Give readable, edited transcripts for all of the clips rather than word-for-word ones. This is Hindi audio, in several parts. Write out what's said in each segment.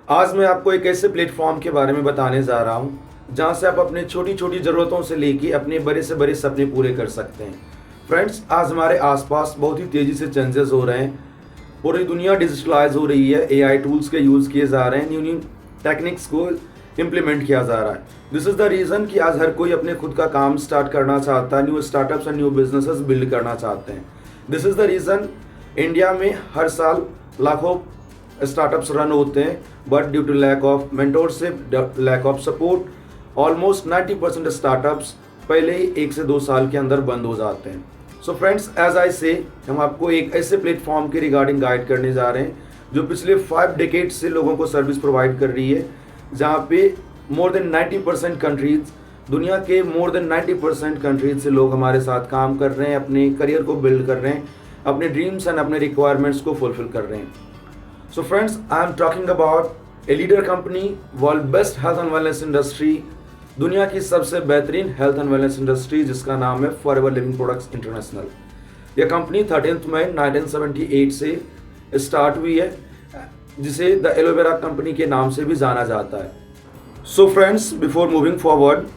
आज मैं आपको एक ऐसे प्लेटफॉर्म के बारे में बताने जा रहा हूँ जहाँ से आप अपने छोटी छोटी ज़रूरतों से लेके अपने बड़े से बड़े सपने पूरे कर सकते हैं। फ्रेंड्स, आज हमारे आसपास बहुत ही तेज़ी से चेंजेस हो रहे हैं। पूरी दुनिया डिजिटलाइज हो रही है, एआई टूल्स के यूज़ किए जा रहे हैं, न्यू न्यू टेक्निक्स को इम्प्लीमेंट किया जा रहा है। दिस इज़ द रीज़न कि आज हर कोई अपने खुद का काम स्टार्ट करना चाहता है, new startups and new businesses build करना चाहते हैं। This is the reason India में हर साल लाखों स्टार्टअप्स रन होते हैं, but due to lack of mentorship, lack of support, almost 90% startups पहले ही 1 से 2 साल के अंदर बंद हो जाते हैं। सो फ्रेंड्स, एज आई से हम आपको एक ऐसे प्लेटफॉर्म के रिगार्डिंग गाइड करने जा रहे हैं जो पिछले 5 डेकेड से लोगों को सर्विस प्रोवाइड कर रही है, जहाँ पे मोर देन 90% कंट्रीज, दुनिया के मोर देन 90% कंट्रीज से लोग हमारे साथ काम कर रहे हैं, अपने करियर को बिल्ड कर रहे हैं, अपने ड्रीम्स एंड अपने रिक्वायरमेंट्स को फुलफिल कर रहे हैं। So friends, I am talking about a leader company, world best health and wellness industry, दुनिया की सबसे बेहतरीन हेल्थ एंड वेलनेस इंडस्ट्री, जिसका नाम है फॉरएवर लिविंग प्रोडक्ट्स इंटरनेशनल। यह कंपनी 13 मई 1978 से स्टार्ट हुई है, जिसे द एलोवेरा कंपनी के नाम से भी जाना जाता है। So friends, before moving forward,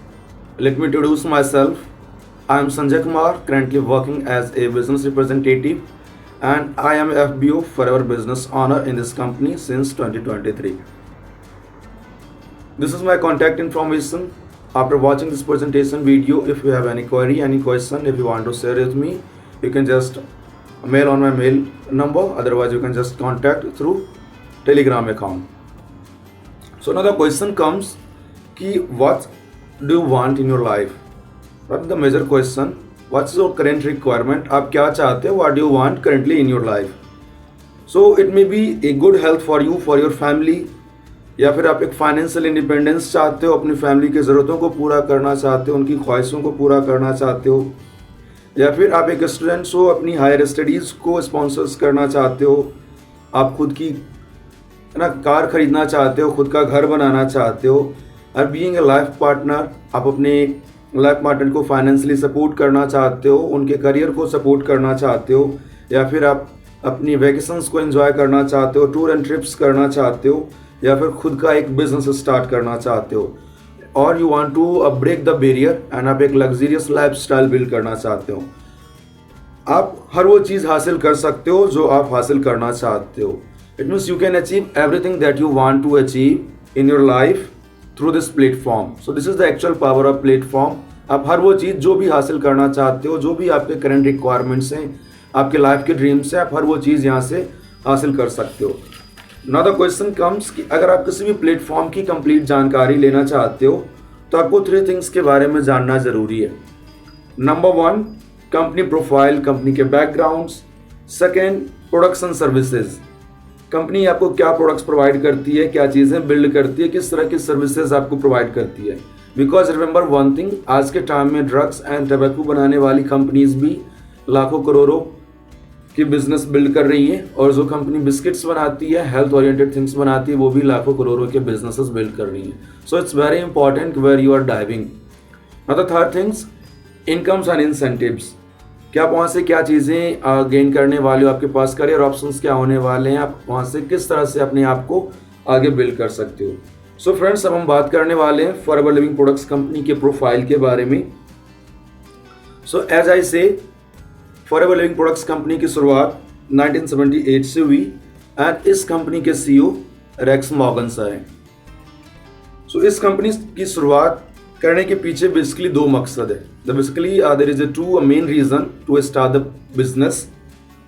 let me introduce myself. I am Sanjay Kumar, currently working as a business representative and I am FBO Forever Business Owner in this company since 2023. This is my contact information. After watching this presentation video, if you have any query, any question, if you want to share with me, you can just mail on my mail number. Otherwise, you can just contact through Telegram account. So now the question comes, ki what do you want in your life? That's the major question. What's your current requirement? आप क्या चाहते हो? What do you want currently in your life? So it may be a good health for you, for your family, या फिर आप एक फाइनेंशियल इंडिपेंडेंस चाहते हो, अपनी फैमिली की ज़रूरतों को पूरा करना चाहते हो, उनकी ख्वाहिशों को पूरा करना चाहते हो, या फिर आप एक स्टूडेंट्स हो, अपनी हायर स्टडीज़ को स्पॉन्सर्स करना चाहते हो, आप खुद की कार खरीदना चाहते हो, खुद का घर बनाना चाहते हो, और बीइंग ए लाइफ पार्टनर, आप अपने लाइफ पार्टनर को फाइनेंशियली सपोर्ट करना चाहते हो, उनके करियर को सपोर्ट करना चाहते हो, या फिर आप अपनी वैकेशंस को एंजॉय करना चाहते हो, टूर एंड ट्रिप्स करना चाहते हो, या फिर खुद का एक बिजनेस स्टार्ट करना चाहते हो, और you want to break the barrier and आप एक लग्जरियस लाइफस्टाइल बिल्ड करना चाहते हो। आप हर वो चीज़ हासिल कर सकते हो जो आप हासिल करना चाहते हो। It means you can achieve everything that you want to achieve in your life through this platform. So this is the actual power of platform. आप हर वो चीज़ जो भी हासिल करना चाहते हो, जो भी आपके करंट रिक्वायरमेंट्स हैं, आपके लाइफ के ड्रीम्स हैं, आप हर वो चीज़ यहाँ से हासिल कर सकते हो। नाउ द क्वेश्चन कम्स कि अगर आप किसी भी प्लेटफॉर्म की कंप्लीट जानकारी लेना चाहते हो तो आपको 3 थिंग्स के बारे में जानना ज़रूरी है। नंबर 1, कंपनी प्रोफाइल, कंपनी के backgrounds. Second, products and services, company आपको क्या प्रोडक्ट्स प्रोवाइड करती है, क्या चीज़ें बिल्ड करती है, किस तरह की सर्विसेज आपको प्रोवाइड करती है। बिकॉज रिमेंबर वन थिंग, आज के टाइम में ड्रग्स एंड टबैको बनाने वाली कंपनीज भी लाखों करोड़ों की बिजनेस बिल्ड कर रही है, और जो कंपनी बिस्किट्स बनाती है, हेल्थ ओरिएंटेड थिंग्स बनाती है, वो भी लाखों करोड़ों के बिजनेसेस बिल्ड कर रही है। So it's very important where you are diving. Now the third things, incomes and incentives, क्या आप वहाँ से क्या चीज़ें गेन करने वाले हो, आपके पास करियर ऑप्शंस क्या होने वाले हैं, आप वहाँ से किस तरह से अपने आप को आगे बिल्ड कर सकते हो। सो फ्रेंड्स, अब हम बात करने वाले हैं फॉरएवर लिविंग प्रोडक्ट्स कंपनी के प्रोफाइल के बारे में। सो एज आई से, फॉरएवर लिविंग प्रोडक्ट्स कंपनी की शुरुआत 1978 से हुई एंड इस कंपनी के सीईओ रेक्स मॉर्गन सर हैं। सो इस कंपनी की शुरुआत करने के पीछे बेसिकली 2 मकसद है। Basically there is a main reason to start the business.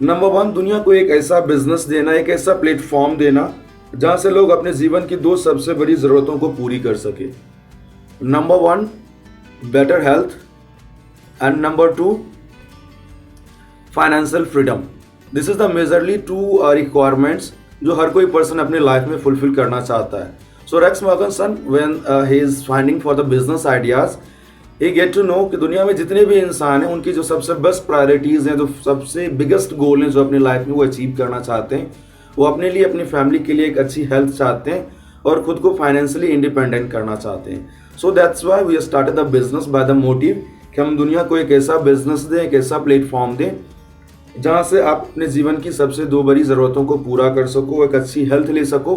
Number 1, दुनिया को एक ऐसा बिजनेस देना, एक ऐसा प्लेटफॉर्म देना जहाँ से लोग अपने जीवन की 2 सबसे बड़ी ज़रूरतों को पूरी कर सके। Number 1, better health, and number 2, financial freedom. This is the majorly 2 requirements जो हर कोई पर्सन अपने लाइफ में फुलफिल करना चाहता है। So Rex Morgan son, when he is finding for the business ideas, he get to know कि दुनिया में जितने भी इंसान हैं, उनकी जो सबसे बेस्ट प्रायोरिटीज़ हैं, जो सबसे बिगेस्ट गोल हैं जो अपनी लाइफ में वो अचीव करना चाहते हैं, वो अपने लिए, अपनी फैमिली के लिए एक अच्छी हेल्थ चाहते हैं और खुद को फाइनेंशियली इंडिपेंडेंट करना चाहते हैं। So that's why we started the business by the motive कि हम दुनिया को एक ऐसा बिजनेस दें, एक ऐसा प्लेटफॉर्म दें जहाँ से आप अपने जीवन की सबसे 2 बड़ी ज़रूरतों को पूरा कर सको, एक अच्छी हेल्थ ले सको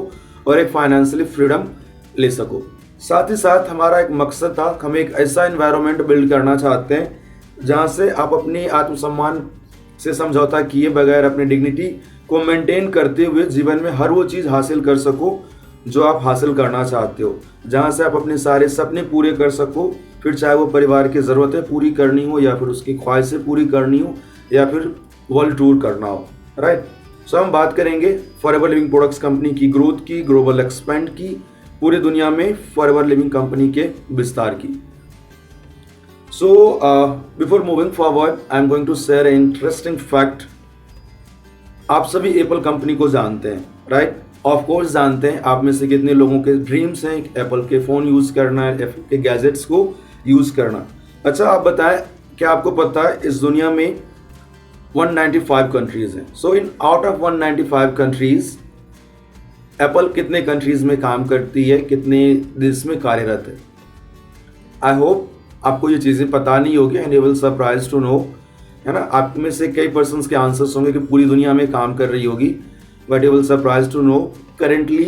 और एक फाइनेंशियली फ्रीडम ले सको। साथ ही साथ हमारा एक मकसद था, हम एक ऐसा एनवायरनमेंट बिल्ड करना चाहते हैं जहाँ से आप अपनी आत्मसम्मान से समझौता किए बगैर अपनी डिग्निटी को मेंटेन करते हुए जीवन में हर वो चीज़ हासिल कर सको जो आप हासिल करना चाहते हो, जहाँ से आप अपने सारे सपने पूरे कर सको, फिर चाहे वो परिवार की ज़रूरतें पूरी करनी हो या फिर उसकी ख्वाहिशें पूरी करनी हो या फिर वर्ल्ड टूर करना हो, राइट। सो हम बात करेंगे फॉरएवर लिविंग प्रोडक्ट्स कंपनी की ग्रोथ की, ग्लोबल एक्सपेंड की, पूरी दुनिया में फॉरएवर लिविंग कंपनी के विस्तार की। So before moving forward I am going to share a interesting fact. आप सभी एप्पल कंपनी को जानते हैं, राइट? ऑफ कोर्स जानते हैं। आप में से कितने लोगों के ड्रीम्स हैं एप्पल के फ़ोन यूज़ करना, एप्पल के गैजेट्स को यूज़ करना। अच्छा, आप बताएं, क्या आपको पता है इस दुनिया में 195 कंट्रीज़ हैं। So in out of 195 countries Apple कितने कंट्रीज़ में काम करती है, कितने देश में कार्यरत है? आई होप आपको ये चीज़ें पता नहीं होगी and you will surprise to know, है ना। आप में से कई पर्सन्स के आंसर्स होंगे कि पूरी दुनिया में काम कर रही होगी, but you will surprise to know currently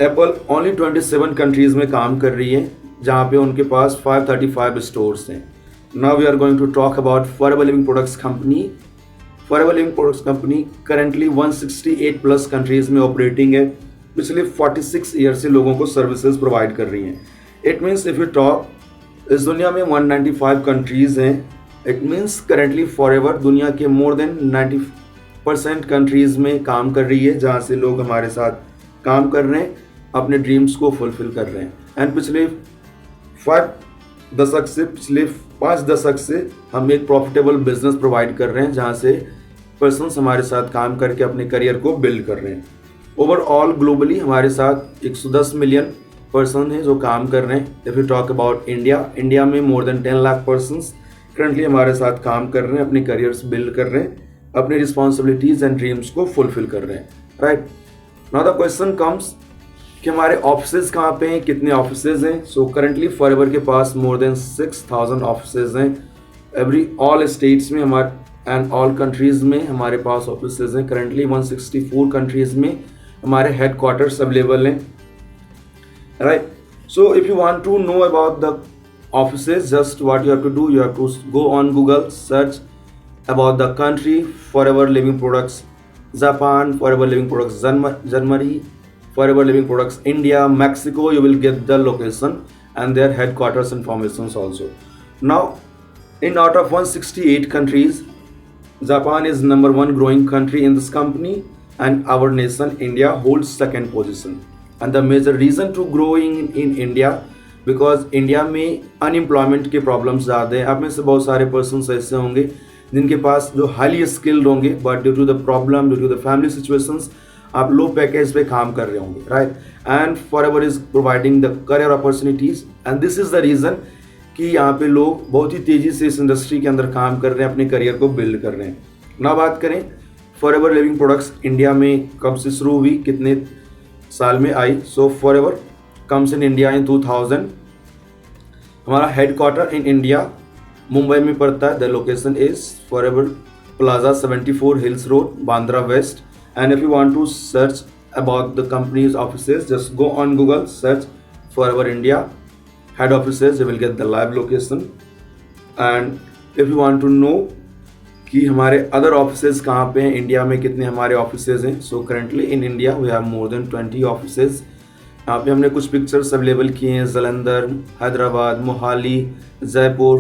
Apple only 27 countries में काम कर रही है, जहाँ पे उनके पास 535 स्टोर्स हैं। Now we are going to talk about Forever Living Products company. Forever Living Products company currently 168 plus countries में ऑपरेटिंग है। पिछले 46 ईयर से लोगों को सर्विसेज प्रोवाइड कर रही हैं। It means if you talk, इस दुनिया में 195 कंट्रीज़ हैं। इट मीन्स करेंटली फॉरएवर दुनिया के मोर देन 90% कंट्रीज़ में काम कर रही है, जहाँ से लोग हमारे साथ काम कर रहे हैं, अपने ड्रीम्स को फुलफिल कर रहे हैं। एंड पिछले 5 दशक से हम एक प्रॉफिटेबल बिजनेस प्रोवाइड कर रहे हैं, जहाँ से पर्सन्स हमारे साथ काम करके अपने करियर को बिल्ड कर रहे हैं। ओवरऑल ग्लोबली हमारे साथ 110 मिलियन पर्सन हैं जो काम कर रहे हैं। If you talk about India, India में more than 10 lakh persons currently हमारे साथ काम कर रहे हैं, अपने करियर्स बिल्ड कर रहे हैं, अपनी रिस्पॉन्सिबिलिटीज़ एंड ड्रीम्स को फुलफिल कर रहे हैं, right. Now the question comes कि हमारे ऑफिसेज कहाँ पे हैं, कितने ऑफिसेज हैं। सो करंटली फॉरएवर के पास मोर देन 6000 ऑफिसेज हैं ऑल स्टेट्स में हमारे एंड ऑल कंट्रीज़ में हमारे पास ऑफिसेज हैं। करंटली 164 कंट्रीज़ में हमारे हेड क्वार्टर्स अवेलेबल हैं, right. So if you want to know about the offices, just what you have to do, you have to go on Google, search about the country Forever Living Products Japan, Forever Living Products Germany, Forever Living Products India, Mexico. You will get the location and their headquarters informations also. Now in out of 168 countries, Japan is number 1 growing country in this company, and our nation India holds second position. And the major reason to growing in India, because India में अनएम्प्लॉयमेंट के प्रॉब्लम्स ज़्यादा हैं। आप में से बहुत सारे पर्सन्स ऐसे होंगे जिनके पास जो हाईली स्किल्ड होंगे, but due to the problem, due to the family situations, आप लो पैकेज पे काम कर रहे होंगे, right. And Forever is providing the career opportunities, and this is the reason कि यहाँ पे लोग बहुत ही तेज़ी से इस इंडस्ट्री के अंदर काम कर रहे हैं, अपने करियर को बिल्ड कर रहे हैं। ना बात करें फॉरएवर लिविंग प्रोडक्ट्स इंडिया में कब से शुरू हुई, कितने साल में आई। So Forever comes in India in 2000. हमारा headquarter in India Mumbai में पड़ता है। The location is Forever Plaza 74 Hills Road, Bandra West. And if you want to search about the companies offices, just go on Google, search Forever India head offices, you will get the live location. And if you want to know कि हमारे अदर ऑफिसेज कहाँ पे हैं, इंडिया में कितने हमारे ऑफिसेज हैं। So currently in India we have more than 20 offices. यहाँ पे हमने कुछ पिक्चर्स अवेलेबल किए हैं, Jalandhar, Hyderabad, Mohali, Jaipur,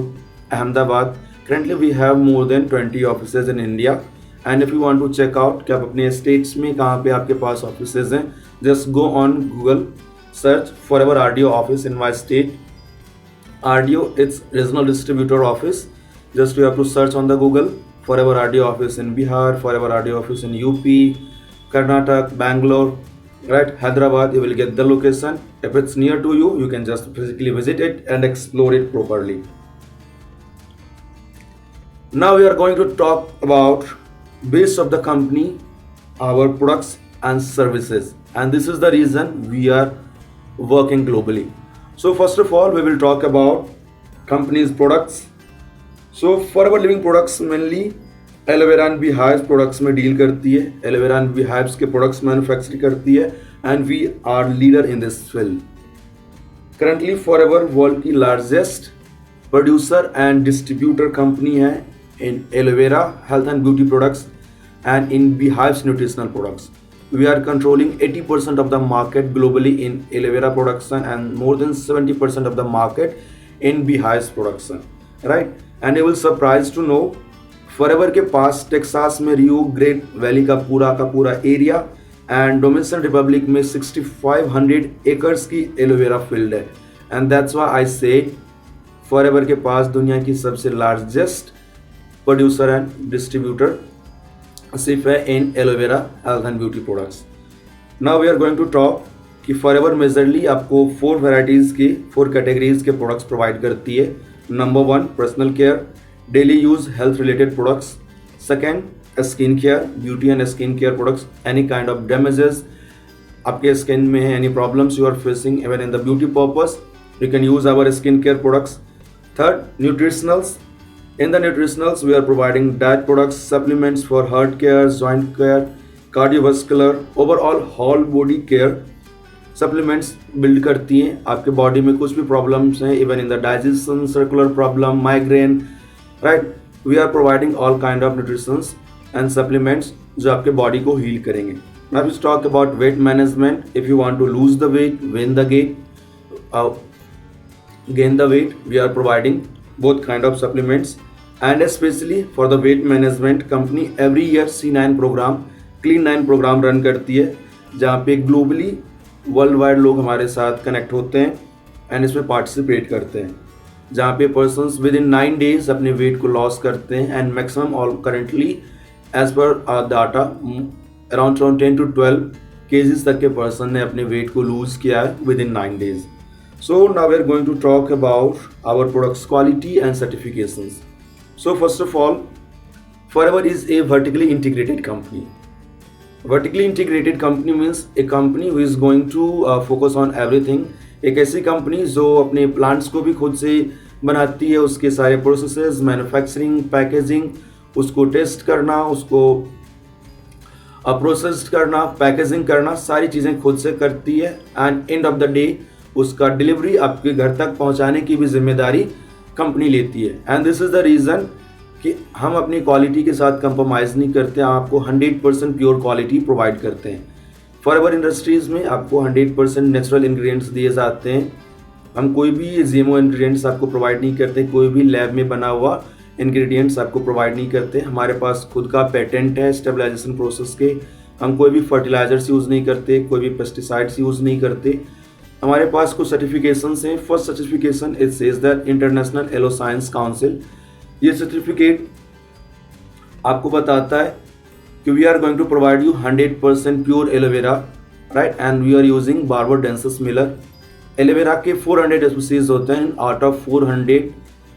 Ahmedabad. Currently we have more than 20 offices in India. And if you want to check out कि आप अपने स्टेट्स में कहाँ पे आपके पास ऑफिसेज हैं, just go on Google, search Forever RDO office in my state. RDO it's regional distributor office. Just you have to search on the Google Forever RDO office in Bihar, Forever RDO office in UP, Karnataka, Bangalore, right, Hyderabad. You will get the location. If it's near to you, you can just physically visit it and explore it properly. Now we are going to talk about base of the company, our products and services, and this is the reason we are working globally. So first of all, we will talk about company's products. So Forever Living Products mainly aloe vera and beehives products में डील करती है, एलोवेरा एंड बीहाइव्स के प्रोडक्ट्स मैन्युफैक्चर करती है, and we are leader in this field. Currently Forever world की largest producer and distributor company है in aloe vera health and beauty products and in beehives nutritional products. We are controlling 80% of the market globally in aloe vera production and more than 70% of the market in beehives production, right? And you will surprised to know forever के पास टेक्सास में रियो ग्रेट वैली का पूरा एरिया एंड डोमिनिकन रिपब्लिक में 6500 एकर्स की एलोवेरा फील्ड है, एंड दैट्स व्हाई आई से फॉरएवर के पास दुनिया की सबसे लार्जेस्ट प्रोड्यूसर एंड डिस्ट्रीब्यूटर सिर्फ है in aloe vera health and beauty products. Now we are going to talk कि फॉरएवर मेजरली आपको 4 वैराइटीज़ के 4 कैटेगरीज के प्रोडक्ट्स प्रोवाइड करती है। Number 1 personal care, daily use health related products. Second skin care, beauty and skin care products, any kind of damages आपके स्किन में है, any problems you are facing even in the beauty purpose, you can use our skin care products. Third nutritionals, in the nutritionals we are providing diet products, supplements for heart care, joint care, cardiovascular, overall whole body care supplements build करती हैं आपके बॉडी में कुछ भी प्रॉब्लम्स हैं, even in the digestion, circular problem, migraine, right. We are providing all kind of nutritions and supplements जो आपके बॉडी को हील करेंगे। Now let's talk about weight management. If you want to lose the weight, gain the weight, we are providing both kind of supplements, and especially for the weight management company every year C9 program, Clean 9 program run करती है, जहाँ पे ग्लोबली वर्ल्ड वाइड लोग हमारे साथ कनेक्ट होते हैं एंड इसमें पार्टिसिपेट करते हैं, जहाँ पे पर्सन्स विद इन 9 days अपने वेट को लॉस करते हैं, and maximum all currently as पर डाटा अराउंड 10 to 12 kgs तक के पर्सन ने अपने वेट को लूज किया है with in 9 days. So now we are going to talk about our products quality and certifications. So first of all, Forever is a vertically integrated company. Vertically integrated company means a company who is going to focus on everything. एक ऐसी कंपनी जो अपने प्लांट्स को भी खुद से बनाती है, उसके सारे प्रोसेसेस, मैन्युफैक्चरिंग, पैकेजिंग, उसको टेस्ट करना, उसको प्रोसेस करना, पैकेजिंग करना, सारी चीज़ें खुद से करती है, and end of the day उसका डिलीवरी आपके घर तक पहुंचाने की भी जिम्मेदारी कंपनी लेती है। And this is the reason कि हम अपनी क्वालिटी के साथ कंप्रोमाइज़ नहीं करते, आपको 100% प्योर क्वालिटी प्रोवाइड करते हैं। फॉरएवर इंडस्ट्रीज़ में आपको 100% नेचुरल इंग्रेडिएंट्स दिए जाते हैं। हम कोई भी जीएमओ इंग्रेडिएंट्स आपको प्रोवाइड नहीं करते, कोई भी लैब में बना हुआ इंग्रेडिएंट्स आपको प्रोवाइड नहीं करते। हमारे पास खुद का पेटेंट है स्टेबलाइजेशन प्रोसेस के। हम कोई भी फर्टिलाइजर्स यूज़ नहीं करते, कोई भी पेस्टिसाइड्स यूज़ नहीं करते। हमारे पास कुछ सर्टिफिकेशंस हैं। First certification it says that international aloe science council, ये सर्टिफिकेट आपको बताता है कि we are going to provide you 100% pure aloe vera, right, and we are using barbadensis miller. Aloe vera के 400 स्पीसीज होते हैं, आउट ऑफ 400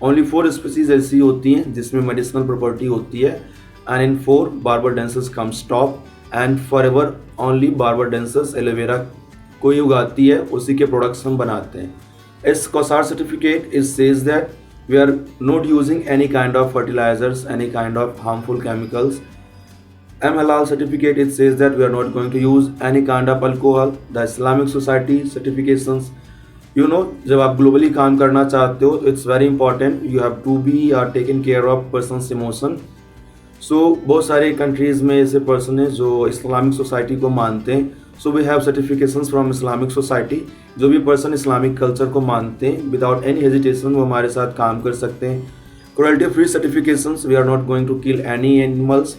ओनली 4 स्पीसीज ऐसी होती हैं जिसमें मेडिसिनल प्रॉपर्टी होती है, and in 4 barbadensis comes top, and forever only barbadensis aloe vera कोई उगाती है, उसी के प्रोडक्ट्स हम बनाते हैं। इस COSAR certificate it says that we are not using any kind of fertilisers, any kind of harmful chemicals. M-Halal certificate it says that we are not going to use any kind of alcohol. The Islamic Society certifications, you know, जब आप ग्लोबली काम करना चाहते हो तो it's very important, you have to be taken care of persons emotion. So बहुत सारे कंट्रीज़ में ऐसे पर्सन हैं जो इस्लामिक सोसाइटी को मानते हैं। So we have certifications from Islamic society. जो भी पर्सन इस्लामिक कल्चर को मानते हैं विदाउट एनी हेजिटेशन वो हमारे साथ काम कर सकते हैं। Cruelty free certifications, we are not going to kill any animals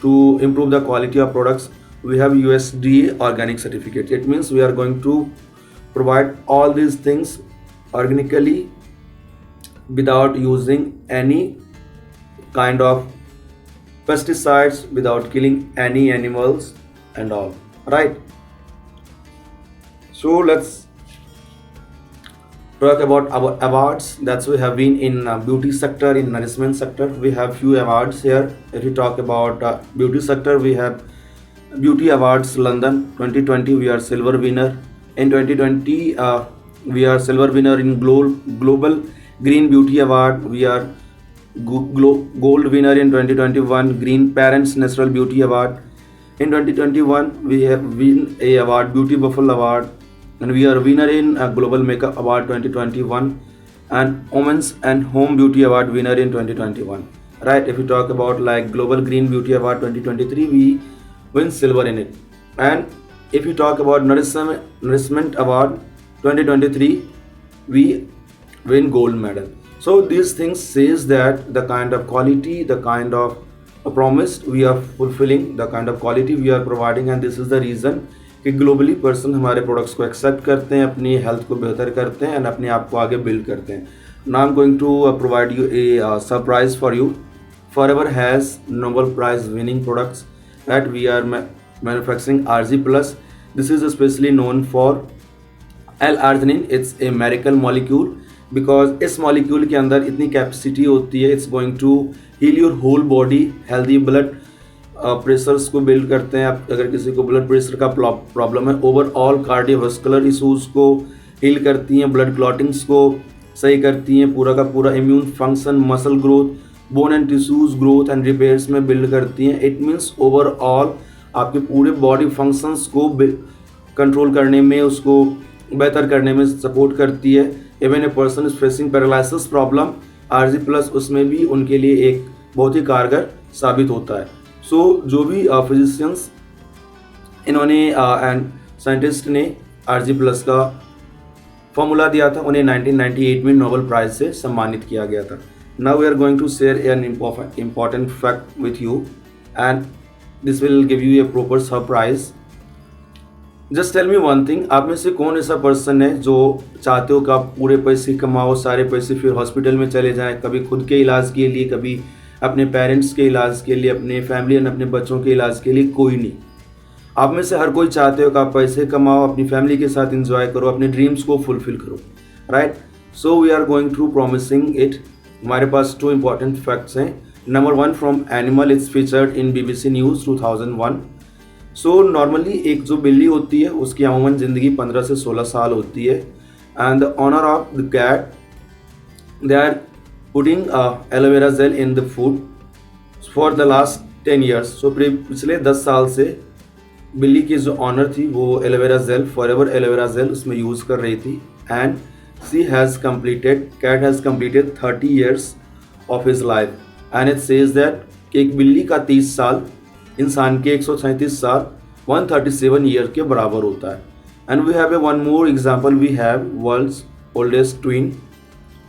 to improve the quality of products. We have USDA organic certificate. It means we are going to provide all these things organically without using any kind of pesticides, without killing any animals and all, right? So let's talk about our awards that we have been in beauty sector, in nourishment sector. We have few awards here. If you talk about beauty sector, we have Beauty Awards London 2020. We are silver winner. In 2020, we are silver winner in Global Green Beauty Award. We are Gold winner in 2021, Green Parents Natural Beauty Award. In 2021, we have win a award, Beauty Buffalo Award, and we are winner in Global Makeup Award 2021, and Women's and Home Beauty Award winner in 2021. Right? If we talk about like Global Green Beauty Award 2023, we win silver in it. And if you talk about Nourishment Award 2023, we win gold medal. So these things says that the kind of quality, the kind of promise we are fulfilling, the kind of quality we are providing, and this is the reason कि ग्लोबली पर्सन हमारे प्रोडक्ट्स को एक्सेप्ट करते हैं, अपनी हेल्थ को बेहतर करते हैं एंड अपने आप को आगे बिल्ड करते हैं. Now I am going to provide you a surprise for you. Forever has Nobel Prize winning products that we are manufacturing RG Plus. This is especially known for L-arginine. It's a miracle molecule because इस molecule के अंदर इतनी कैपेसिटी होती है. It's going to heal your whole body, healthy blood pressures को बिल्ड करते हैं. आप अगर किसी को ब्लड प्रेशर का प्रॉब्लम है, ओवरऑल कार्डियोवास्कुलर इशूज़ को हील करती हैं, ब्लड क्लॉटिंग्स को सही करती हैं, पूरा का पूरा immune function, muscle growth, bone and tissues growth and repairs में बिल्ड करती हैं. इट मीन्स ओवरऑल आपके पूरे बॉडी फंक्शंस को कंट्रोल करने में, उसको बेहतर करने में सपोर्ट करती है. Even a person is facing paralysis problem, RG plus उसमें भी उनके लिए एक बहुत ही कारगर साबित होता है. सो जो भी फिजिशियंस इन्होंने एंड साइंटिस्ट ने आरजी प्लस का फॉर्मूला दिया था, उन्हें 1998 में नोबेल प्राइज से सम्मानित किया गया था. Now we are going to share an important fact with you, and this will give you a proper surprise. Just tell me one thing, आप में से कौन ऐसा पर्सन है जो चाहते हो कि आप पूरे पैसे कमाओ, सारे पैसे फिर हॉस्पिटल में चले जाएं, कभी खुद के इलाज के लिए, कभी अपने पेरेंट्स के इलाज के लिए, अपने फैमिली एंड अपने बच्चों के इलाज के लिए? कोई नहीं. आप में से हर कोई चाहते हो कि आप पैसे कमाओ, अपनी फैमिली के साथ इंजॉय करो, अपने ड्रीम्स को फुलफिल करो. Right? So we are going to promising it. हमारे पास 2 इंपॉर्टेंट फैक्ट्स हैं. Number 1 from animal, it's featured in BBC news 2001. So normally एक जो बिल्ली होती है उसकी अमूमन ज़िंदगी 15 से 16 साल होती है. And the owner of the cat, they are putting aloe vera gel in the food for the last 10 years. सो पिछले 10 साल से बिल्ली की जो ऑनर थी वो aloe vera gel, forever aloe vera gel उसमें यूज़ कर रही थी. And cat has completed 30 years of his life, and it says that कि एक बिल्ली का 30 साल इंसान के 137 साल 137 ईयर के बराबर होता है. And we have one more example. We have world's oldest twin,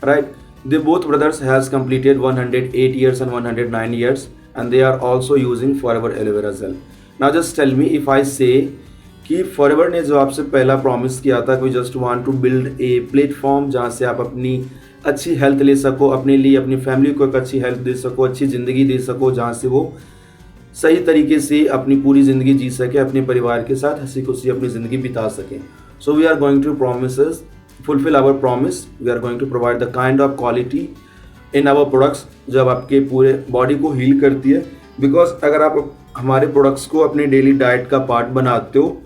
right? They both brothers has completed 108 years and 109 years, and they are also using forever aloe vera gel. Now just tell me, if I say कि फॉरएवर ने जो आपसे पहला प्रॉमिस किया था कि just want to build a platform जहाँ से आप अपनी अच्छी हेल्थ ले सको, अपने लिए, अपनी फैमिली को एक अच्छी हेल्थ दे सको, अच्छी ज़िंदगी दे सको, जहाँ से वो सही तरीके से अपनी पूरी ज़िंदगी जी सके, अपने परिवार के साथ हंसी खुशी अपनी ज़िंदगी बिता सकें. So we are going to promises fulfil our promise. We are going to provide the kind of quality in our products जब आपके पूरे बॉडी को हील करती है. बिकॉज अगर आप हमारे प्रोडक्ट्स को अपने डेली डाइट का पार्ट बनाते हो,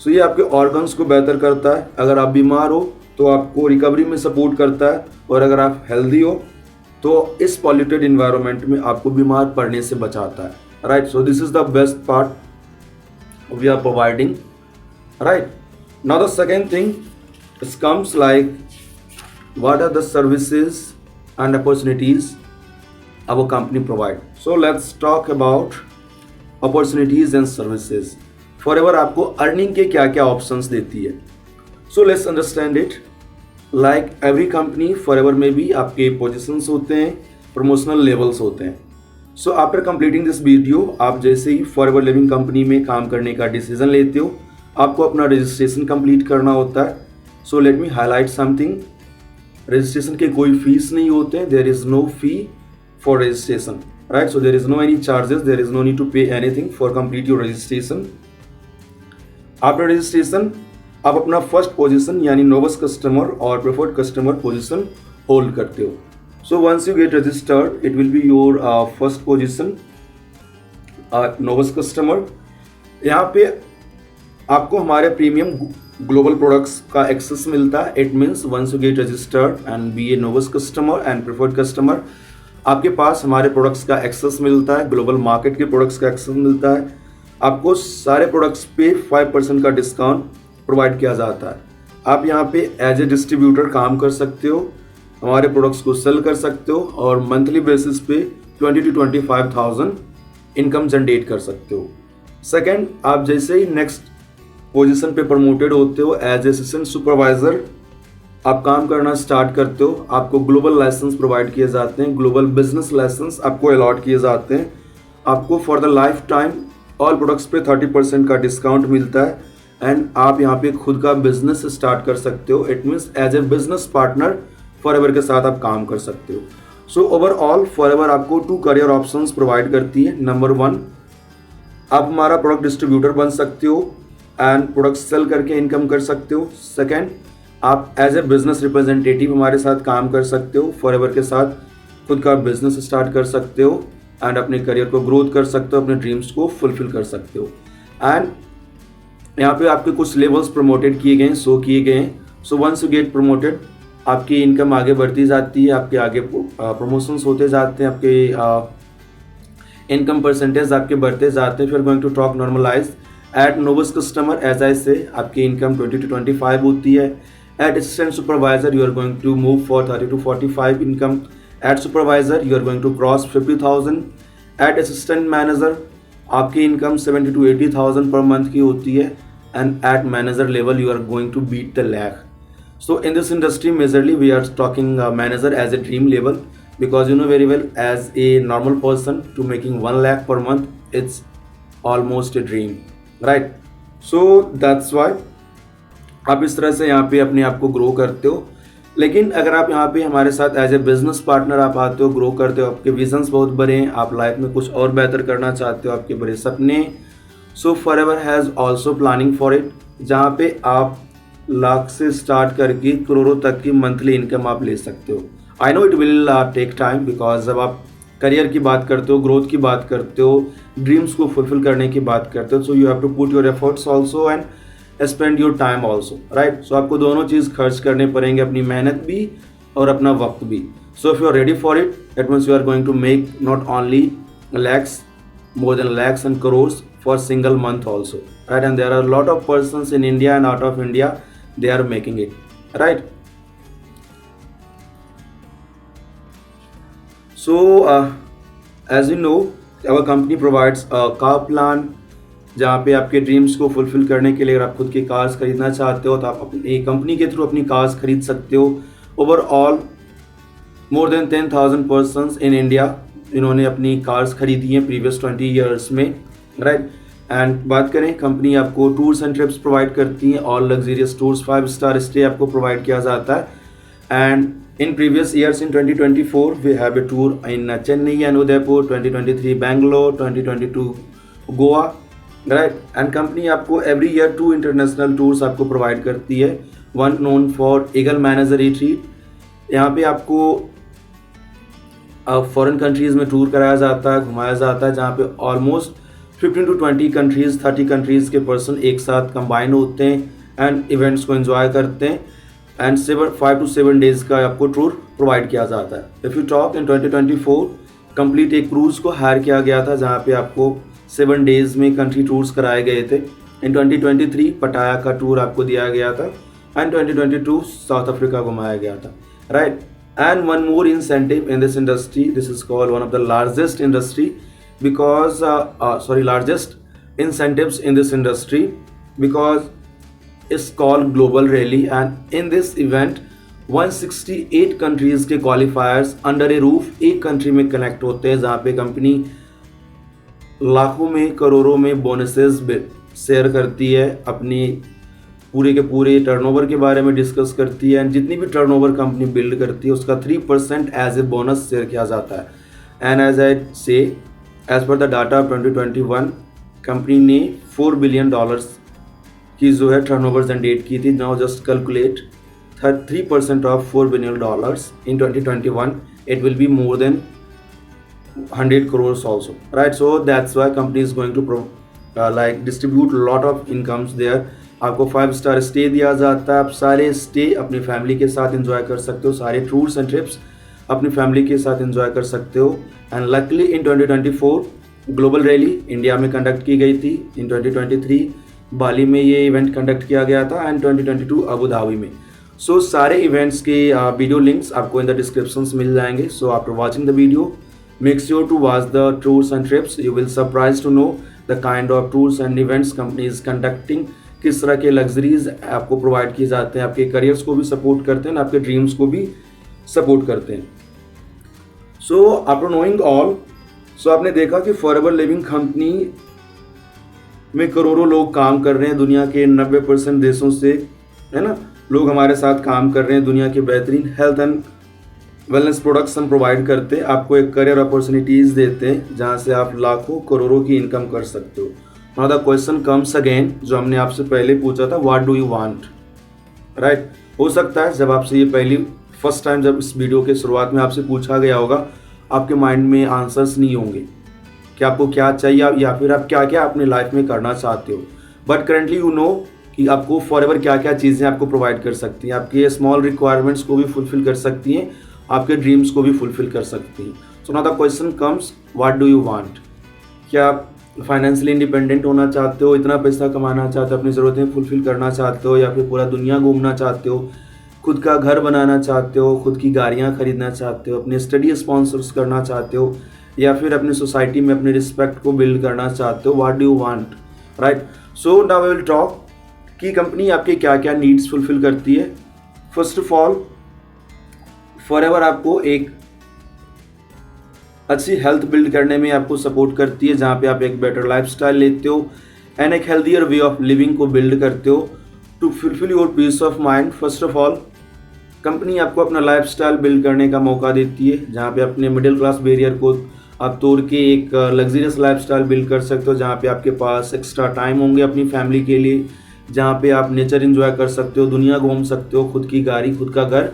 सो ये आपके ऑर्गन्स को बेहतर करता है. अगर आप बीमार हो तो आपको रिकवरी में सपोर्ट करता है, और अगर आप हेल्दी हो तो इस पॉल्यूटेड इन्वायरमेंट में आपको बीमार पड़ने से बचाता है. Right? So this is the best part we are providing. Right? Now the second thing it comes like what are the services and opportunities our company provide. So let's talk about opportunities and services. Forever आपको अर्निंग के क्या क्या ऑप्शंस देती है. So let's understand it. Like every company, Forever में भी आपके पोजीशंस होते हैं, प्रमोशनल लेवल्स होते हैं. So after completing this video, आप जैसे ही फॉरएवर लिविंग कंपनी में काम करने का डिसीजन लेते हो, आपको अपना रजिस्ट्रेशन कंप्लीट करना होता है. So let me highlight something. Registration के कोई फीस नहीं होते हैं. There is no fee for registration. Right? So there is no any charges, there is no need to pay anything for complete your registration. After registration आप अपना फर्स्ट पोजीशन यानी नोवस कस्टमर और प्रेफर्ड कस्टमर पोजीशन होल्ड करते हो. So once you get registered, it will be your first position Novus customer. यहाँ पे आपको हमारे प्रीमियम ग्लोबल प्रोडक्ट्स का एक्सेस मिलता है. It means once you get registered and be a Novus customer and preferred customer, आपके पास हमारे प्रोडक्ट्स का एक्सेस मिलता है, ग्लोबल मार्केट के प्रोडक्ट्स का एक्सेस मिलता है। आपको सारे प्रोडक्ट्स पे 5% का डिस्काउंट प्रोवाइड किया जाता है। आप यहाँ पे एज ए डिस्ट्रीब्यूटर काम कर सकते हो, हमारे प्रोडक्ट्स को सेल कर सकते हो और मंथली बेसिस पे 20 to 25,000 इनकम जनरेट कर सकते हो। सेकेंड, आप जैसे ही नेक्स्ट पोजीशन पे प्रमोटेड होते हो एज असिस्टेंट सुपरवाइजर आप काम करना स्टार्ट करते हो, आपको ग्लोबल लाइसेंस प्रोवाइड किए जाते हैं, ग्लोबल बिजनेस लाइसेंस आपको अलॉट किए जाते हैं। आपको for the life time all products पे 30% का डिस्काउंट मिलता है एंड आप यहाँ पे खुद का बिजनेस स्टार्ट कर सकते हो। It means as a business partner Forever के साथ आप काम कर सकते हो। सो ओवरऑल फॉरएवर आपको 2 करियर ऑप्शंस प्रोवाइड करती है। नंबर 1, आप हमारा प्रोडक्ट डिस्ट्रीब्यूटर बन सकते हो एंड प्रोडक्ट सेल करके इनकम कर सकते हो। सेकेंड, आप एज ए बिजनेस रिप्रेजेंटेटिव हमारे साथ काम कर सकते हो, फॉरएवर के साथ खुद का बिजनेस स्टार्ट कर सकते हो एंड अपने करियर को ग्रोथ कर सकते हो, अपने ड्रीम्स को फुलफिल कर सकते हो। एंड यहाँ पे आपके कुछ लेवल्स प्रमोटेड किए गए हैं, शो किए गए हैं। So once you get promoted आपकी इनकम आगे बढ़ती जाती है, आपके आगे प्रमोशंस होते जाते हैं, आपके इनकम परसेंटेज आपके बढ़ते जाते हैं। फिर going to talk normalize at novice customer as I say आपकी इनकम 20 to 25 होती है। At assistant supervisor you are going to move for 30 to 45 income. At supervisor you are going to cross 50,000। At assistant manager आपकी इनकम 70 to 80,000 पर मंथ की होती है and at manager level you are going to beat the lakh. So in this industry majorly we are talking manager as a dream level, because you know very well as a normal person to making 1 lakh per month it's almost a dream, right? So that's why आप इस तरह से यहाँ पे अपने आप को ग्रो करते हो। लेकिन अगर आप यहाँ पे हमारे साथ एज ए बिजनेस पार्टनर आप आते हो, ग्रो करते हो, आपके विजन्स बहुत बड़े हैं, आप लाइफ में कुछ और बेहतर करना चाहते हो, आपके बड़े सपने, so Forever has also planning for it, जहाँ पे आप लाख से स्टार्ट करके करोड़ों तक की मंथली इनकम आप ले सकते हो। I know it will take time, because जब आप करियर की बात करते हो, ग्रोथ की बात करते हो, ड्रीम्स को फुलफिल करने की बात करते हो, so you have to put your efforts also and spend your time also, right? So आपको दोनों चीज़ खर्च करने पड़ेंगे, अपनी मेहनत भी और अपना वक्त भी। So if you are ready for it, that means you are going to make not only lakhs, more than lakhs and crores for single month also, right? And there are a lot of persons in India and out of India, they are making it, right? So as you know, our company provides a car plan, जहाँ पे आपके ड्रीम्स को फुलफिल करने के लिए अगर आप खुद की कार्स खरीदना चाहते हो तो आप अपनी कंपनी के थ्रू अपनी कार्स खरीद सकते हो। Overall more than 10,000 persons in India इन्होंने अपनी कार्स खरीदी हैं प्रीवियस 20 ईयर्स में, राइट? एंड बात करें, कंपनी आपको टूर्स एंड ट्रिप्स प्रोवाइड करती हैं, all luxurious tours, 5 star stay आपको प्रोवाइड किया जाता है। And in previous years in 2024 we have a tour in Chennai and Udaipur, 2023 Bangalore, 2022 Goa, right? And company आपको एवरी ईयर 2 इंटरनेशनल टूर्स आपको प्रोवाइड करती है। One known for Eagle manager retreat, यहाँ पे आपको फॉरेन कंट्रीज़ में टूर कराया जाता है, घुमाया जाता है, जहाँ पे ऑलमोस्ट 15 to 20 कंट्रीज़, 30 कंट्रीज़ के पर्सन एक साथ कंबाइन होते हैं एंड इवेंट्स को एंजॉय करते हैं एंड 5 to 7 डेज़ का आपको टूर प्रोवाइड किया जाता है। If you talk in 2024 complete एक क्रूज़ को हायर किया गया था, जहाँ पे आपको 7 डेज़ में कंट्री टूर्स कराए गए थे। इन 2023 पटाया का टूर आपको दिया गया था एंड 2022 साउथ अफ्रीका घुमाया गया था, right? And one more incentive in this industry, this is called one of the largest industry because largest incentives in this industry because it's called Global Rally, and in this event 168 countries के qualifiers under a roof एक country में connect होते हैं, जहाँ पे कंपनी लाखों में करोड़ों में बोनसेस शेयर करती है, अपनी पूरे के पूरे टर्नओवर के बारे में डिस्कस करती है एंड जितनी भी टर्नओवर कंपनी बिल्ड करती है उसका 3% एज ए बोनस शेयर किया जाता है। एंड एज आई से as per the data 2021 company ने $4 बिलियन की जो है टर्नओवर जनरेट की थी। Now just calculate 3% of $4 billion in 2021, it will be more than 100 crores also, right? So that's why company is going to like distribute lot of incomes there. आपको 5 स्टार स्टे दिया जाता है, आप सारे स्टे अपनी फैमिली के साथ एंजॉय कर सकते हो, सारे टूर्स एंड ट्रिप्स अपनी फैमिली के साथ एंजॉय कर सकते हो। And luckily in 2024 global rally India में कंडक्ट की गई थी। इन 2023 बाली में ये इवेंट कंडक्ट किया गया था एंड 2022 अबू धाबी में। सो सारे इवेंट्स के वीडियो लिंक्स आपको इन द डिस्क्रिप्शंस मिल जाएंगे। So after watching the video make sure to watch the tours and trips. You will surprise to know the kind of tours and events company's conducting, किस तरह के लग्जरीज आपको प्रोवाइड किए जाते हैं, आपके करियर्स को भी सपोर्ट करते हैं, आपके ड्रीम्स को भी सपोर्ट करते हैं। सो आफ्टर नोइंग ऑल, सो आपने देखा कि फॉरएवर लिविंग कंपनी में करोड़ों लोग काम कर रहे हैं, दुनिया के 90% देशों से, है ना, लोग हमारे साथ काम कर रहे हैं। दुनिया के बेहतरीन हेल्थ एंड वेलनेस प्रोडक्ट्स हम प्रोवाइड करते हैं, आपको एक करियर अपॉर्चुनिटीज़ देते हैं जहाँ से आप लाखों करोड़ों की इनकम कर सकते हो। Now the question comes again, जो हमने आपसे पहले पूछा था, what do you want, right. हो सकता है जब आपसे ये फर्स्ट टाइम जब इस वीडियो के शुरुआत में आपसे पूछा गया होगा, आपके माइंड में आंसर्स नहीं होंगे कि आपको क्या चाहिए या फिर आप क्या क्या अपनी लाइफ में करना चाहते हो। बट करेंटली यू नो कि आपको फॉरएवर क्या क्या चीज़ें आपको प्रोवाइड कर सकती हैं, आपके स्मॉल रिक्वायरमेंट्स को भी फुलफिल कर सकती हैं, आपके ड्रीम्स को भी फुलफिल कर सकती हैं। So now the question comes, what do you want. क्या आप फाइनेंशियली इंडिपेंडेंट होना चाहते हो, इतना पैसा कमाना चाहते हो, अपनी ज़रूरतें फुलफिल करना चाहते हो, या फिर पूरा दुनिया घूमना चाहते हो, खुद का घर बनाना चाहते हो, खुद की गाड़ियाँ खरीदना चाहते हो, अपनी स्टडी स्पॉन्सर्स करना चाहते हो, या फिर अपनी सोसाइटी में अपने रिस्पेक्ट को बिल्ड करना चाहते हो। What do you want, right. So now we will talk कि कंपनी आपके क्या क्या नीड्स फुलफिल करती है। फर्स्ट ऑफ ऑल, फॉरएवर आपको एक अच्छी हेल्थ बिल्ड करने में आपको सपोर्ट करती है, जहाँ पे आप एक बेटर लाइफस्टाइल लेते हो एंड एक हेल्दियर वे ऑफ लिविंग को बिल्ड करते हो to fulfil your peace of mind. First of all, company आपको अपना लाइफस्टाइल बिल्ड करने का मौका देती है, जहाँ पे अपने मिडिल क्लास बैरियर को आप तोड़ के एक लग्जरियस लाइफस्टाइल बिल्ड कर सकते हो, जहाँ पे आपके पास एक्स्ट्रा टाइम होंगे अपनी फैमिली के लिए, जहाँ पे आप नेचर एंजॉय कर सकते हो, दुनिया घूम सकते हो, खुद की गाड़ी, खुद का घर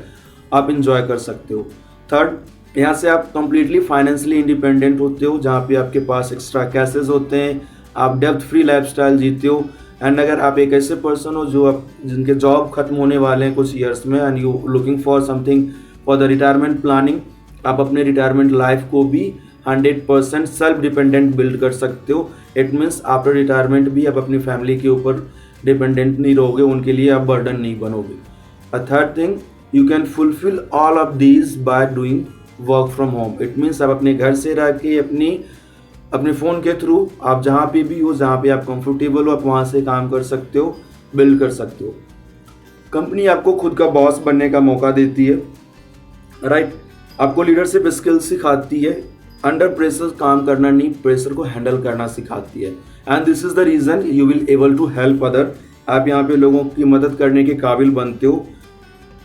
आप इंजॉय कर सकते हो। थर्ड, यहाँ से आप कम्प्लीटली फाइनेंशियली इंडिपेंडेंट होते हो, जहाँ पे आपके पास एक्स्ट्रा कैशेज होते हैं, आप डेब्ट फ्री लाइफस्टाइल जीते हो। एंड अगर आप एक ऐसे पर्सन हो जो आप जिनके जॉब खत्म होने वाले हैं कुछ ईयर्स में and you looking for something for the retirement planning, आप अपने रिटायरमेंट लाइफ को भी 100% सेल्फ डिपेंडेंट बिल्ड कर सकते हो। इट मीन्स आफ्टर रिटायरमेंट भी आप अपनी फैमिली के ऊपर डिपेंडेंट नहीं रहोगे, उनके लिए आप बर्डन नहीं बनोगे। A third thing, you can fulfil all of these by doing work from home. It means आप अपने घर से रह के अपने फ़ोन के थ्रू आप जहाँ पे भी हो, जहाँ पे आप कंफर्टेबल हो, आप वहाँ से काम कर सकते हो, बिल्ड कर सकते हो। कंपनी आपको खुद का बॉस बनने का मौका देती है, राइट। आपको लीडरशिप स्किल सिखाती है, अंडर प्रेशर काम करना नहीं, प्रेशर को हैंडल करना सिखाती है। And this is the reason you will able to help other. आप यहाँ पे लोगों की मदद करने के काबिल बनते हो,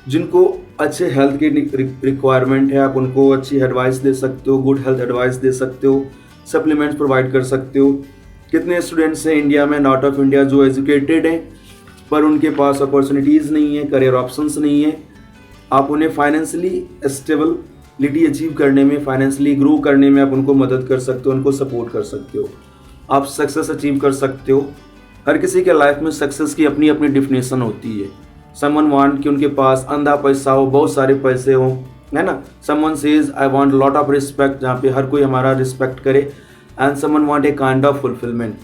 जिनको अच्छे हेल्थ की रिक्वायरमेंट है, आप उनको अच्छी एडवाइस दे सकते हो, गुड हेल्थ एडवाइस दे सकते हो, सप्लीमेंट्स प्रोवाइड कर सकते हो। कितने स्टूडेंट्स हैं इंडिया में, नॉट ऑफ इंडिया, जो एजुकेटेड हैं पर उनके पास अपॉर्चुनिटीज़ नहीं है, करियर ऑप्शंस नहीं है। आप उन्हें फाइनेंशियली स्टेबिलिटी अचीव करने में, फाइनेंशियली ग्रो करने में आप उनको मदद कर सकते हो, उनको सपोर्ट कर सकते हो, आप सक्सेस अचीव कर सकते हो। हर किसी के लाइफ में सक्सेस की अपनी अपनी डिफिनेशन होती है। समवन वांट कि उनके पास अंधा पैसा हो, बहुत सारे पैसे हो, है ना। Someone says I want lot of respect, जहाँ पे हर कोई हमारा रिस्पेक्ट करे। And someone want a kind of fulfilment,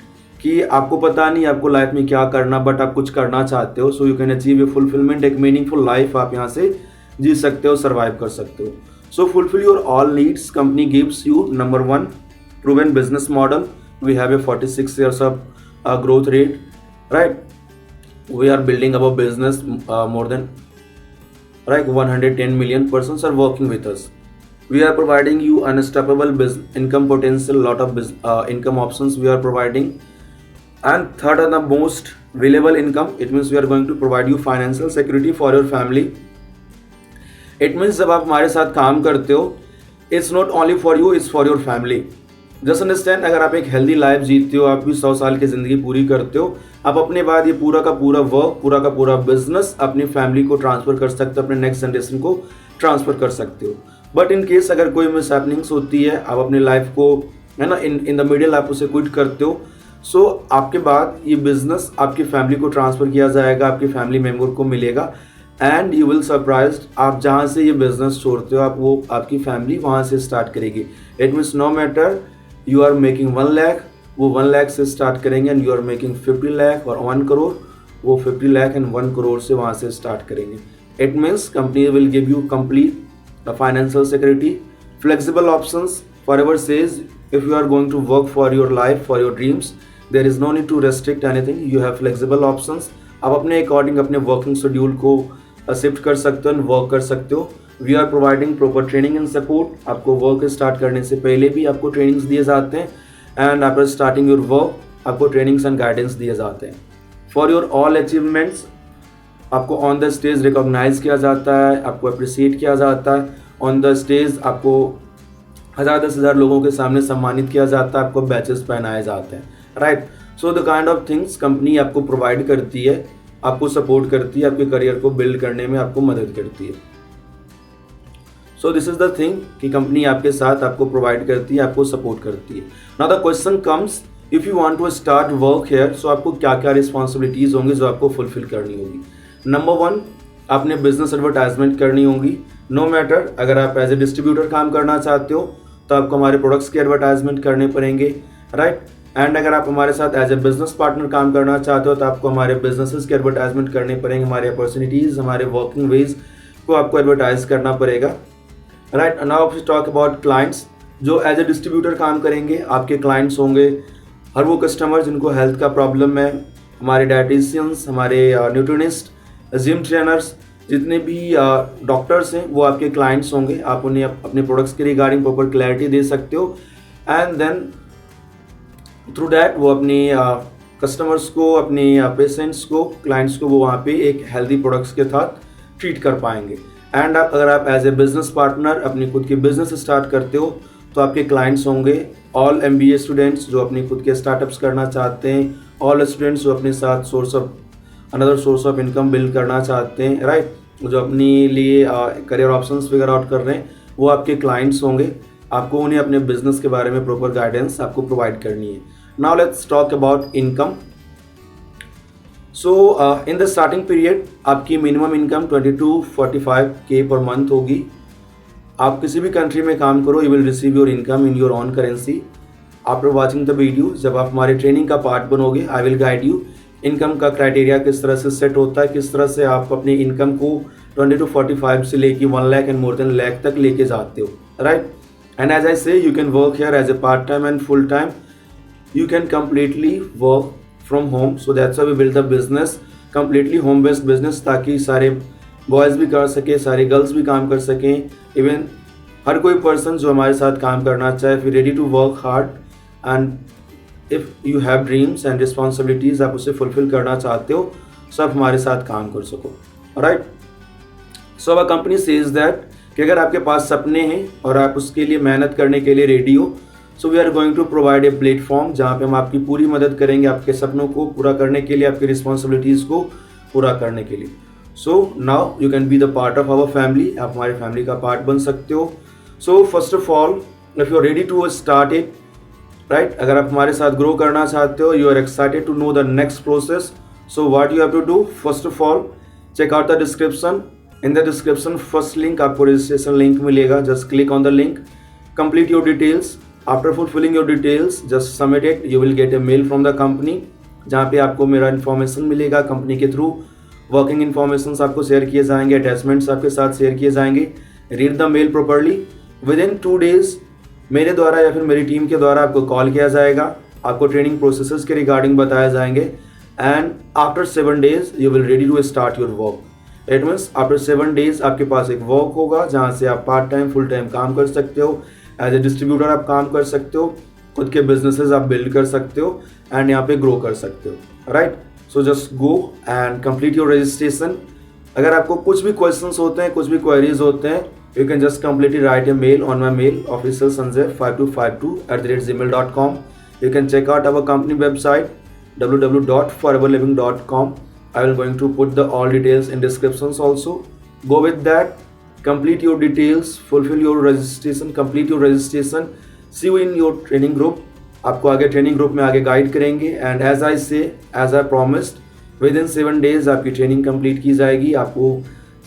कि आपको पता नहीं आपको लाइफ में क्या करना, बट आप कुछ करना चाहते हो, so you can achieve a fulfilment, एक मीनिंगफुल लाइफ आप यहाँ से जी सकते हो, सर्वाइव कर सकते हो। So fulfil your all needs, company gives you number 1 proven business model. We have a 46 years of growth rate, right? We are building our business, more than 110 million persons are working with us. We are providing you unstoppable income potential, lot of income options we are providing. And third are the most valuable income. It means we are going to provide you financial security for your family. It means जब आप हमारे साथ काम करते हो, it's not only for you, it's for your family. Just understand, अगर आप एक हेल्दी लाइफ जीते हो, आप भी 100 साल की ज़िंदगी पूरी करते हो, आप अपने बाद ये पूरा का पूरा वर्क, पूरा का पूरा बिजनेस अपनी फैमिली को ट्रांसफ़र कर सकते हो, अपने नेक्स्ट जनरेशन को ट्रांसफ़र कर सकते हो। बट इन केस अगर कोई मिसहैपनिंग्स होती है, आप अपनी लाइफ को, है ना, इन द मिडिल आप उसे क्विट करते हो, सो आपके बाद ये बिजनेस आपकी फैमिली को ट्रांसफ़र किया जाएगा, आपकी फैमिली मेम्बर को मिलेगा। एंड यू विल सरप्राइज, आप जहाँ से ये बिजनेस छोड़ते हो आप वो आपकी फैमिली वहाँ से स्टार्ट करेगी। It means no matter you are making 1 lakh, वो 1 लाख से स्टार्ट करेंगे, and you are making 50 lakh और 1 करोड़, वो 50 लाख एंड 1 करोड़ से वहाँ से स्टार्ट करेंगे। It means company will give you complete financial security, flexible options, forever says if you are going to work for your life, for your dreams, there is no need to restrict anything, you have flexible options। आप अपने अकॉर्डिंग अपने वर्किंग शेड्यूल को शिफ्ट कर सकते हो एंड वर्क कर सकते हो। We are providing proper training and support, आपको वर्क स्टार्ट करने से पहले भी आपको ट्रेनिंग्स दिए जाते हैं, and after starting your work आपको ट्रेनिंग्स एंड गाइडेंस दिए जाते हैं। फॉर योर ऑल अचीवमेंट्स आपको ऑन द स्टेज रिकॉग्नाइज किया जाता है, आपको अप्रिशिएट किया जाता है ऑन द स्टेज, आपको 1000-10,000 लोगों के सामने सम्मानित किया जाता है, आपको बैचेस पहनाए जाते हैं, right. So the kind of things company आपको प्रोवाइड करती है, आपको सपोर्ट करती है, आपके करियर को बिल्ड करने में आपको मदद करती है। सो दिस इज द थिंग कि कंपनी आपके साथ आपको प्रोवाइड करती है, आपको सपोर्ट करती है। Now the question comes, if you want to start work here, so आपको क्या क्या रिस्पॉन्सिबिलिटीज होंगी जो आपको फुलफिल करनी होगी। नंबर 1, आपने बिजनेस एडवर्टाइजमेंट करनी होगी। नो मैटर अगर आप एज ए डिस्ट्रीब्यूटर काम करना चाहते हो तो आपको हमारे प्रोडक्ट्स के एडवर्टाइजमेंट करने पड़ेंगे, राइट। एंड अगर आप हमारे साथ एज ए बिजनेस पार्टनर काम करना चाहते हो तो आपको हमारे बिजनेसेस के एडवर्टाइजमेंट करने पड़ेंगे, हमारे अपॉर्चुनिटीज़, हमारे वर्किंग वेज को आपको एडवर्टाइज करना पड़ेगा, right. Now we talk about clients, जो एज ए डिस्ट्रीब्यूटर काम करेंगे आपके क्लाइंट्स होंगे हर वो कस्टमर जिनको हेल्थ का प्रॉब्लम है, हमारे डाइटिशियंस, हमारे न्यूट्रिनिस्ट, जिम ट्रेनर्स, जितने भी डॉक्टर्स हैं वो आपके क्लाइंट्स होंगे। आप उन्हें अपने प्रोडक्ट्स के रिगार्डिंग प्रॉपर क्लैरिटी दे सकते हो, एंड देन थ्रू डैट वो अपने कस्टमर्स को, अपने पेशेंट्स को, क्लाइंट्स को वो वहाँ पे एक हेल्दी प्रोडक्ट्स के साथ ट्रीट कर पाएंगे। एंड अगर आप एज ए बिजनेस पार्टनर अपनी खुद की बिजनेस स्टार्ट करते हो तो आपके क्लाइंट्स होंगे ऑल MBA स्टूडेंट्स जो अपने खुद के स्टार्टअप्स करना चाहते हैं, ऑल स्टूडेंट्स जो अपने साथ another source of income build करना चाहते हैं, राइट, जो अपने लिए करियर ऑप्शंस फिगर आउट कर रहे हैं, वो आपके क्लाइंट्स होंगे। आपको उन्हें अपने बिजनेस के बारे में प्रॉपर गाइडेंस आपको प्रोवाइड करनी है। Now let's talk about income. So in the starting period आपकी minimum income 20-45K per month होगी। आप किसी भी कंट्री में काम करो, you will receive your income in your own currency. After watching the video, जब आप हमारे ट्रेनिंग का पार्ट बनोगे, I will guide you income का क्राइटेरिया किस तरह से सेट होता है, किस तरह से आप अपनी इनकम को 20-45 से लेके 1 lakh and more than lakh तक लेके जाते हो, right. And as I say, you can work here as a part time and full time, you can completely work from home. So that's why we build the business completely home based business, ताकि सारे बॉयज़ भी कर सके, सारे गर्ल्स भी काम कर सकें, इवन हर कोई पर्सन जो हमारे साथ काम करना चाहे, we ready to work hard and if you have dreams and responsibilities, आप उसे फुलफिल करना चाहते हो, सब हमारे साथ काम कर सको, right. So our company says that कि अगर आपके पास सपने हैं और आप उसके लिए मेहनत करने के लिए रेडी हो, so we are going to provide a platform जहाँ पे हम आपकी पूरी मदद करेंगे आपके सपनों को पूरा करने के लिए, आपकी रिस्पॉन्सिबिलिटीज़ को पूरा करने के लिए। So now you can be the part of our family, आप हमारी फैमिली का पार्ट बन सकते हो। So first of all, if you are ready to start it, right, अगर आप हमारे साथ ग्रो करना चाहते हो, you are excited to know the next process, so what you have to do, first of all check out the description. In the description first link आपको रजिस्ट्रेशन लिंक मिलेगा, just click on the link, complete your details. After fulfilling your details, just submit it, you will get a mail from the company, जहाँ पे आपको मेरा इन्फॉर्मेशन मिलेगा कंपनी के थ्रू, वर्किंग इन्फॉर्मेशन आपको शेयर किए जाएंगे, अटैचमेंट्स आपके साथ शेयर किए जाएंगे। Read the mail properly, within 2 days मेरे द्वारा या फिर मेरी टीम के द्वारा आपको कॉल किया जाएगा, आपको ट्रेनिंग प्रोसेसेस के रिगार्डिंग बताया जाएंगे, and after 7 days you will ready to start your work. It means after 7 days आपके पास एक वर्क होगा जहाँ से आप पार्ट टाइम फुल टाइम काम कर सकते हो, एज ए डिस्ट्रीब्यूटर आप काम कर सकते हो, खुद के बिजनेसेस आप बिल्ड कर सकते हो एंड यहाँ पे ग्रो कर सकते हो, right. So just go and complete your registration. अगर आपको कुछ भी क्वेश्चंस होते हैं, कुछ भी क्वेरीज होते हैं, you can just completely write a mail on my mail officialsanjay5252@gmail.com. You can check out our company website www.foreverliving.com. I will going to put the all details in descriptions also. Go with that, complete your details, fulfill your registration, complete your registration. See you in your training group. आपको आगे ट्रेनिंग ग्रुप में आगे गाइड करेंगे, and as I promised, within 7 days आपकी ट्रेनिंग कंप्लीट की जाएगी। आपको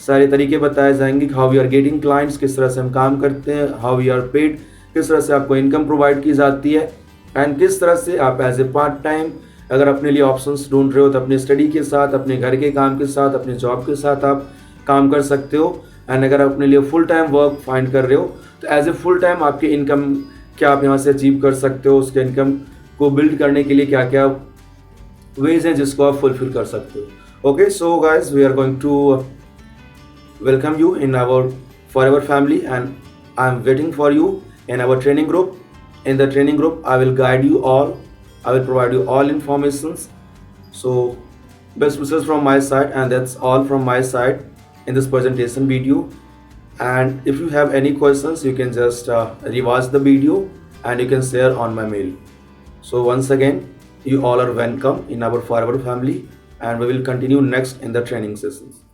सारे तरीके बताए जाएंगे, how we are getting clients, किस तरह से हम काम करते हैं, हाउ वी आर पेड, किस तरह से आपको इनकम प्रोवाइड की जाती है, एंड किस तरह से आप एज ए पार्ट टाइम अगर अपने लिए ऑप्शंस ढूंढ रहे हो तो अपनी स्टडी के साथ, अपने घर के काम के साथ, अपने जॉब के साथ आप काम कर सकते हो। एंड अगर आप अपने लिए फुल टाइम वर्क फाइंड कर रहे हो तो एज ए फुल टाइम आपकी इनकम क्या आप यहाँ से अचीव कर सकते हो, उसके इनकम को बिल्ड करने के लिए क्या क्या वेज हैं जिसको आप फुलफिल कर सकते हो। Okay, so guys we are going to welcome you in our forever family, and I am waiting for you in our training group. In the training group I will guide you all, I will provide you all informations. So best wishes from my side, and that's all from my side in this presentation video. And if you have any questions you can just rewatch the video and you can share on my mail. So once again, you all are welcome in our forever family, and we will continue next in the training sessions.